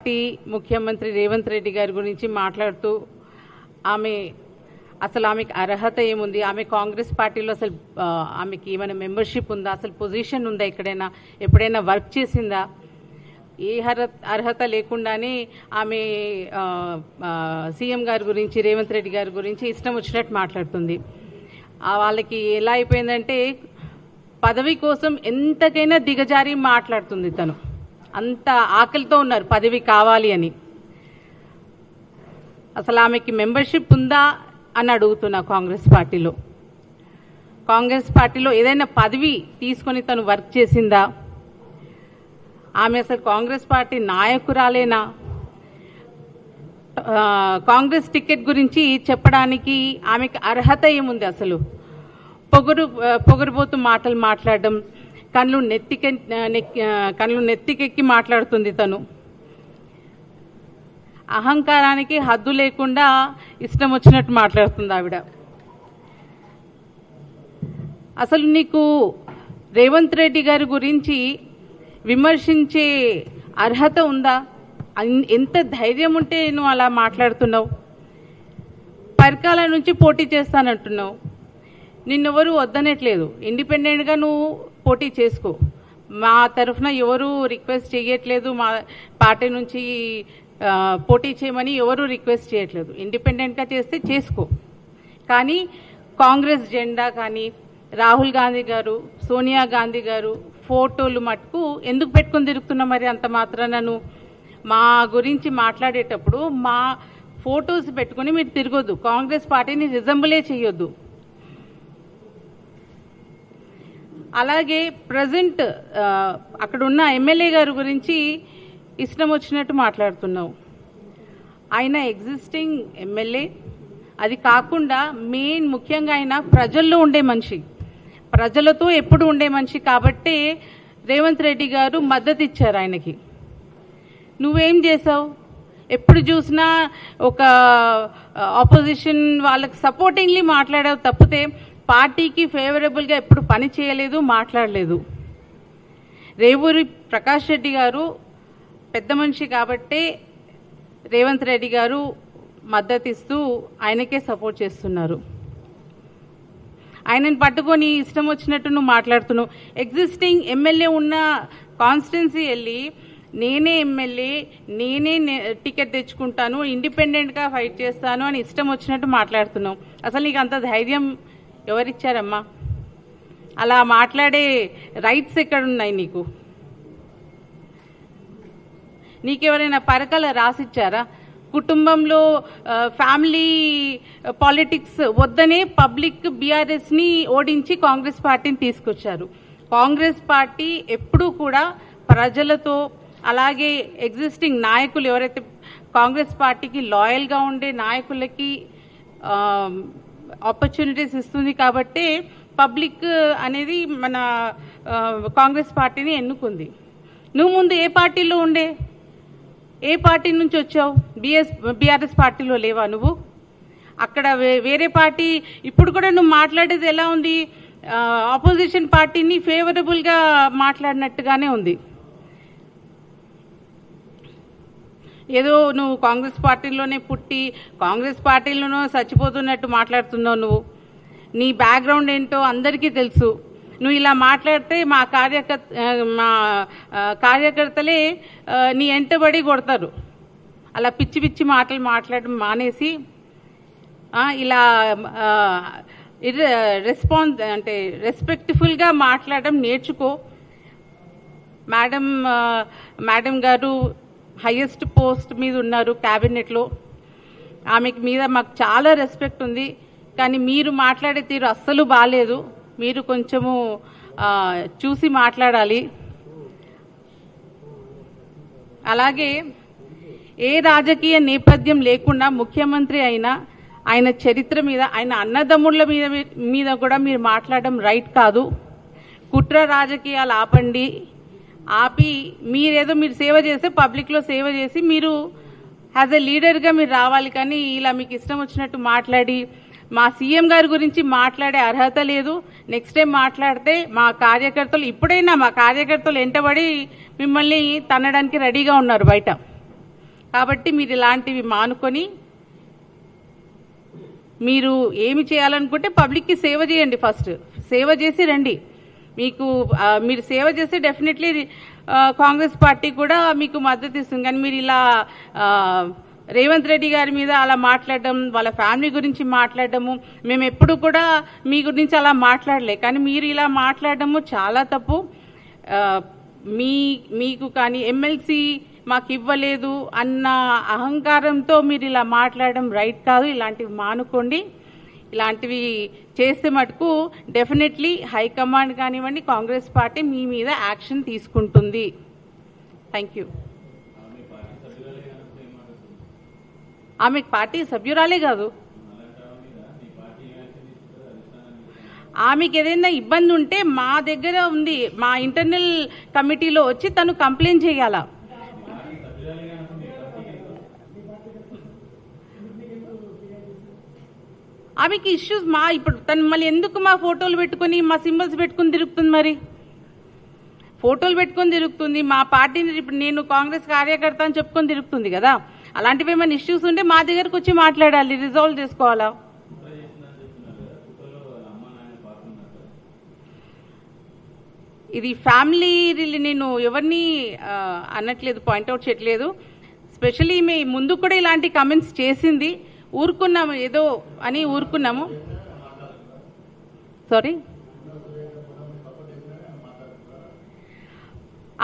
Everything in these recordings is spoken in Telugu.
పార్టీ ముఖ్యమంత్రి రేవంత్ రెడ్డి గారి గురించి మాట్లాడుతూ ఆమెకి అర్హత ఏముంది, ఆమె కాంగ్రెస్ పార్టీలో అసలు ఆమెకి ఏమైనా మెంబర్షిప్ ఉందా, అసలు పొజిషన్ ఉందా, ఎప్పుడైనా వర్క్ చేసిందా, ఏ అర్హత లేకుండానే ఆమె సీఎం గారి గురించి రేవంత్ రెడ్డి గారి గురించి ఇష్టం వచ్చినట్టు మాట్లాడుతుంది. వాళ్ళకి ఎలా అయిపోయిందంటే పదవి కోసం ఎంతకైనా దిగజారి మాట్లాడుతుంది. తను అంత ఆకలితో ఉన్నారు పదవి కావాలి అని. అసలు ఆమెకి మెంబర్షిప్ ఉందా అని అడుగుతున్నా. కాంగ్రెస్ పార్టీలో ఏదైనా పదవి తీసుకొని తను వర్క్ చేసిందా, ఆమె అసలు కాంగ్రెస్ పార్టీ నాయకురాలేనా, కాంగ్రెస్ టికెట్ గురించి చెప్పడానికి ఆమెకి అర్హత ఏముంది, అసలు పొగరుబోతు మాటలు మాట్లాడడం, కళ్ళు నెత్తికెక్కి మాట్లాడుతుంది. తను అహంకారానికి హద్దు లేకుండా ఇష్టం వచ్చినట్టు మాట్లాడుతుంది ఆవిడ. అసలు నీకు రేవంత్ రెడ్డి గారి గురించి విమర్శించే అర్హత ఉందా? ఎంత ధైర్యం ఉంటే నువ్వు అలా మాట్లాడుతున్నావు? పరకాల నుంచి పోటీ చేస్తానంటున్నావు. నిన్నెవరు వద్దనట్లేదు, ఇండిపెండెంట్గా నువ్వు పోటీ చేసుకో. మా తరఫున ఎవరు రిక్వెస్ట్ చేయట్లేదు, మా పార్టీ నుంచి పోటీ చేయమని ఎవరు రిక్వెస్ట్ చేయట్లేదు. ఇండిపెండెంట్గా చేస్తే చేసుకో. కానీ కాంగ్రెస్ జెండా కానీ రాహుల్ గాంధీ గారు, సోనియా గాంధీ గారు ఫోటోలు మటుకు ఎందుకు పెట్టుకొని తిరుగుతున్నా? మరి అంత మాత్రాన మా గురించి మాట్లాడేటప్పుడు మా ఫోటోస్ పెట్టుకుని మీరు తిరగొద్దు. కాంగ్రెస్ పార్టీని రిజంబులే చేయొద్దు. అలాగే ప్రజెంట్ అక్కడ ఉన్న ఎమ్మెల్యే గారి గురించి ఇష్టం వచ్చినట్టు మాట్లాడుతున్నావు. ఆయన ఎగ్జిస్టింగ్ ఎమ్మెల్యే, అది కాకుండా ముఖ్యంగా ఆయన ప్రజల్లో ఉండే మనిషి, ప్రజలతో ఎప్పుడు ఉండే మనిషి కాబట్టి రేవంత్ రెడ్డి గారు మద్దతు ఇచ్చారు ఆయనకి. నువ్వేం చేసావు? ఎప్పుడు చూసినా ఒక ఆపోజిషన్ వాళ్ళకి సపోర్టింగ్లీ మాట్లాడావు తప్పితే పార్టీకి ఫేవరబుల్గా ఎప్పుడు పని చేయలేదు, మాట్లాడలేదు. రేవూరి ప్రకాష్ రెడ్డి గారు పెద్ద మనిషి కాబట్టే రేవంత్ రెడ్డి గారు మద్దతు ఇస్తూ ఆయనకే సపోర్ట్ చేస్తున్నారు. ఆయనను పట్టుకొని ఇష్టం వచ్చినట్టు నువ్వు మాట్లాడుతున్నావు. ఎగ్జిస్టింగ్ ఎమ్మెల్యే ఉన్న కాన్స్టిట్యున్సీ వెళ్ళి నేనే ఎమ్మెల్యే, నేనే టికెట్ తెచ్చుకుంటాను, ఇండిపెండెంట్గా ఫైట్ చేస్తాను అని ఇష్టం వచ్చినట్టు మాట్లాడుతున్నావు. అసలు నీకు అంత ధైర్యం ఎవరిచ్చారమ్మా? అలా మాట్లాడే రైట్స్ ఎక్కడున్నాయి నీకు? నీకెవరైనా పరకల రాసిచ్చారా? కుటుంబంలో ఫ్యామిలీ పాలిటిక్స్ వద్దనే పబ్లిక్ బీఆర్ఎస్ని ఓడించి కాంగ్రెస్ పార్టీని తీసుకొచ్చారు. కాంగ్రెస్ పార్టీ ఎప్పుడూ కూడా ప్రజలతో, అలాగే ఎగ్జిస్టింగ్ నాయకులు ఎవరైతే కాంగ్రెస్ పార్టీకి లాయల్గా ఉండే నాయకులకి ఆపర్చునిటీస్ ఇస్తుంది కాబట్టి పబ్లిక్ అనేది మన కాంగ్రెస్ పార్టీని ఎన్నుకుంది. నువ్వు ముందు ఏ పార్టీలో ఉండే? ఏ పార్టీ నుంచి వచ్చావు? బీఆర్ఎస్ పార్టీలో లేవా నువ్వు? అక్కడ వేరే పార్టీ. ఇప్పుడు కూడా నువ్వు మాట్లాడేది ఎలా ఉంది? ఆపోజిషన్ పార్టీని ఫేవరబుల్గా మాట్లాడినట్టుగానే ఉంది. ఏదో నువ్వు కాంగ్రెస్ పార్టీలోనే పుట్టి కాంగ్రెస్ పార్టీలోనూ చచ్చిపోతున్నట్టు మాట్లాడుతున్నావు. నువ్వు నీ బ్యాక్గ్రౌండ్ ఏంటో అందరికీ తెలుసు. నువ్వు ఇలా మాట్లాడితే మా కార్యకర్తలే నీ ఎంటబడి కొడతారు. అలా పిచ్చి పిచ్చి మాటలు మాట్లాడడం మానేసి ఇలా రెస్పెక్ట్ఫుల్గా మాట్లాడడం నేర్చుకో. మేడం గారు హైయెస్ట్ పోస్ట్ మీద ఉన్నారు క్యాబినెట్లో. ఆమెకి మీద మాకు చాలా రెస్పెక్ట్ ఉంది. కానీ మీరు మాట్లాడే తీరు అస్సలు బాగాలేదు. మీరు కొంచెము చూసి మాట్లాడాలి. అలాగే ఏ రాజకీయ నేపథ్యం లేకుండా ముఖ్యమంత్రి అయినా ఆయన చరిత్ర మీద, ఆయన అన్నదమ్ముళ్ళ మీద కూడా మీరు మాట్లాడడం రైట్ కాదు. కుట్ర రాజకీయాలు ఆపి మీరేదో మీరు సేవ చేస్తే పబ్లిక్లో సేవ చేసి మీరు యాజ్ ఎ లీడర్గా మీరు రావాలి. కానీ ఇలా మీకు ఇష్టం వచ్చినట్టు మాట్లాడి మా సీఎం గారి గురించి మాట్లాడే అర్హత లేదు. నెక్స్ట్ టైం మాట్లాడితే మా కార్యకర్తలు, ఇప్పుడైనా మా కార్యకర్తలు ఎంటబడి మిమ్మల్ని తన్నడానికి రెడీగా ఉన్నారు బయట. కాబట్టి మీరు ఇలాంటివి మానుకొని మీరు ఏమి చేయాలనుకుంటే పబ్లిక్కి సేవ చేయండి. ఫస్ట్ సేవ చేసి రండి. మీరు సేవ చేస్తే డెఫినెట్లీ కాంగ్రెస్ పార్టీ కూడా మీకు మద్దతు ఇస్తుంది. కానీ మీరు ఇలా రేవంత్ రెడ్డి గారి మీద అలా మాట్లాడడం, వాళ్ళ ఫ్యామిలీ గురించి మాట్లాడడము, మేము ఎప్పుడు కూడా మీ గురించి అలా మాట్లాడలే, కానీ మీరు ఇలా మాట్లాడడము చాలా తప్పు. మీకు కానీ ఎమ్మెల్సీ మాకు ఇవ్వలేదు అన్న అహంకారంతో మీరు ఇలా మాట్లాడడం రైట్ కాదు. ఇలాంటివి మానుకోండి. ఇలాంటివి చేస్తే మటుకు డెఫినెట్లీ హైకమాండ్ కానివ్వండి, కాంగ్రెస్ పార్టీ మీ మీద యాక్షన్ తీసుకుంటుంది. Thank you. ఆమె పార్టీ సభ్యురాలే కాదు. ఆమెకి ఏదైనా ఇబ్బంది ఉంటే మా దగ్గర ఉంది, మా ఇంటర్నల్ కమిటీలో వచ్చి తను కంప్లైంట్ చేయాలా. ఆమెకి ఇష్యూస్ ఇప్పుడు తను మళ్ళీ ఎందుకు మా ఫోటోలు పెట్టుకొని మా సింబల్స్ పెట్టుకుని తిరుగుతుంది? మరి ఫోటోలు పెట్టుకొని తిరుగుతుంది, మా పార్టీని ఇప్పుడు నేను కాంగ్రెస్ కార్యకర్త అని చెప్పుకొని తిరుగుతుంది కదా. అలాంటివి ఏమైనా ఇష్యూస్ ఉంటే మా దగ్గరకు వచ్చి మాట్లాడాలి, రిజాల్వ్ చేసుకోవాలా. ఇది ఫ్యామిలీ నేను ఎవరిని అనట్లేదు, పాయింట్అవుట్ చేయట్లేదు. స్పెషల్లీ మీ ముందు కూడా ఇలాంటి కమెంట్స్ చేసింది, ఊరుకున్నాము, ఏదో అని ఊరుకున్నాము. సారీ,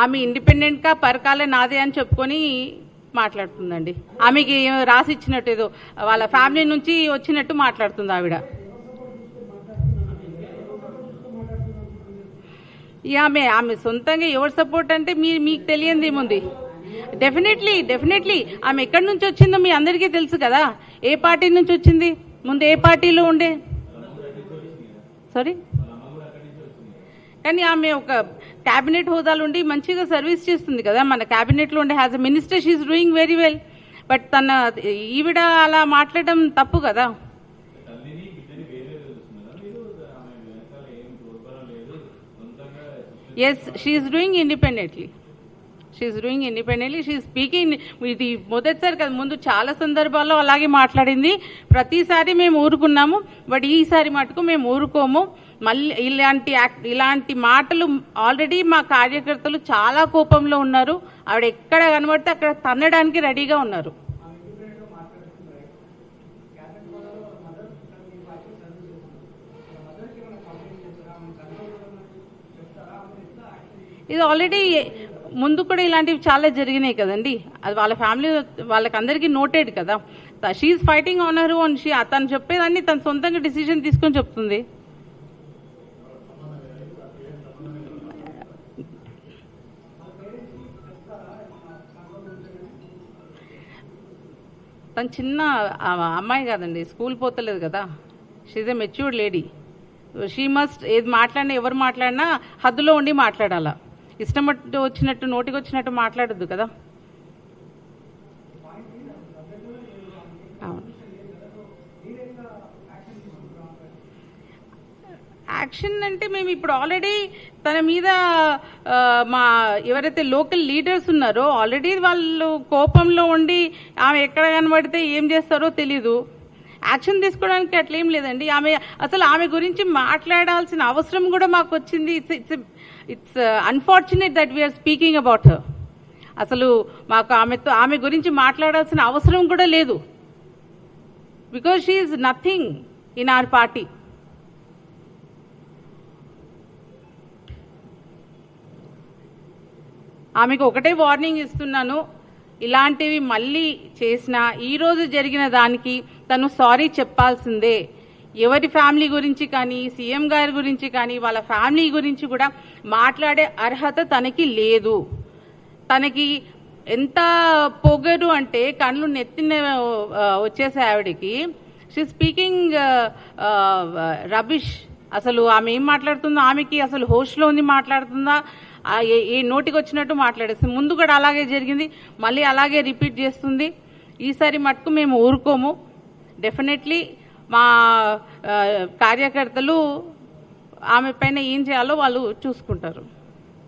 ఆమె ఇండిపెండెంట్గా పరకాలే నాదే అని చెప్పుకొని మాట్లాడుతుందండి. ఆమెకి రాసి ఇచ్చినట్టు ఏదో వాళ్ళ ఫ్యామిలీ నుంచి వచ్చినట్టు మాట్లాడుతుంది ఆవిడ. ఆమె సొంతంగా ఎవరు సపోర్ట్ అంటే మీకు తెలియంది ఏముంది. డెఫినెట్లీ ఆమె ఎక్కడి నుంచి వచ్చిందో మీ అందరికీ తెలుసు కదా. ఏ పార్టీ నుంచి వచ్చింది, ముందు ఏ పార్టీలో ఉండే. సారీ, కానీ ఆమె ఒక క్యాబినెట్ హోదాలో ఉండి మంచిగా సర్వీస్ చేస్తుంది కదా. మన క్యాబినెట్లో ఉండే as a minister she's doing very well. But ఈవిడ అలా మాట్లాడడం తప్పు కదా. Yes, she's doing independently. She's speaking. ఇది మొదటిసారి కదా, ముందు చాలా సందర్భాల్లో అలాగే మాట్లాడింది. ప్రతిసారి మేము ఊరుకున్నాము, బట్ ఈసారి మటుకు మేము ఊరుకోము. మళ్ళీ ఇలాంటి మాటలు ఆల్రెడీ మా కార్యకర్తలు చాలా కోపంలో ఉన్నారు. ఆవిడ ఎక్కడ కనబడితే అక్కడ తన్నడానికి రెడీగా ఉన్నారు. ఇది ఆల్రెడీ ముందు కూడా ఇలాంటివి చాలా జరిగినాయి కదండి. అది వాళ్ళ ఫ్యామిలీ వాళ్ళకందరికీ నోటెడ్ కదా. She's fighting on her own. తను చెప్పేదాన్ని తను సొంతంగా డిసిజన్ తీసుకొని చెప్తుంది. తను చిన్న అమ్మాయి కాదండి, స్కూల్ పోతలేదు కదా. She's a matured lady. She must ఏది మాట్లాడినా, ఎవరు మాట్లాడినా హద్దులో ఉండి మాట్లాడాలా. ఇష్టం వచ్చినట్టు నోటికి వచ్చినట్టు మాట్లాడద్దు కదా. అవును, యాక్షన్ అంటే మేము ఇప్పుడు ఆల్రెడీ తన మీద ఎవరైతే లోకల్ లీడర్స్ ఉన్నారో ఆల్రెడీ వాళ్ళు కోపంలో ఉండి ఆమె ఎక్కడ కనబడితే ఏం చేస్తారో తెలీదు. యాక్షన్ తీసుకోవడానికి అట్లేం లేదండి. ఆమె గురించి మాట్లాడాల్సిన అవసరం కూడా మాకు వచ్చింది. It's unfortunate that we're speaking about her. అసలు మాకు ఆమె గురించి మాట్లాడాల్సిన అవసరం కూడా లేదు. Because she is nothing in our party. ఆమెకు ఒకటే వార్నింగ్ ఇస్తున్నాను, ఇలాంటివి మళ్ళీ చేసినా ఈరోజు జరిగిన దానికి తను సారీ చెప్పాల్సిందే. ఎవరి ఫ్యామిలీ గురించి కానీ, సీఎం గారి గురించి కానీ, వాళ్ళ ఫ్యామిలీ గురించి కూడా మాట్లాడే అర్హత తనకి లేదు. తనకి ఎంత పొగరు అంటే కళ్ళు నెత్తిన వచ్చేసే ఆవిడకి. She speaking rubbish. అసలు ఆమె ఏం మాట్లాడుతుందో, ఆమెకి అసలు హోస్ట్లో ఉంది మాట్లాడుతుందా, ఏ నోటికి వచ్చినట్టు మాట్లాడేస్తుంది. ముందు కూడా అలాగే జరిగింది, మళ్ళీ అలాగే రిపీట్ చేస్తుంది. ఈసారి మటుకు మేము ఊరుకోము. డెఫినెట్లీ మా కార్యకర్తలు ఆమె పైన ఏం చేయాలో వాళ్ళు చూసుకుంటారు.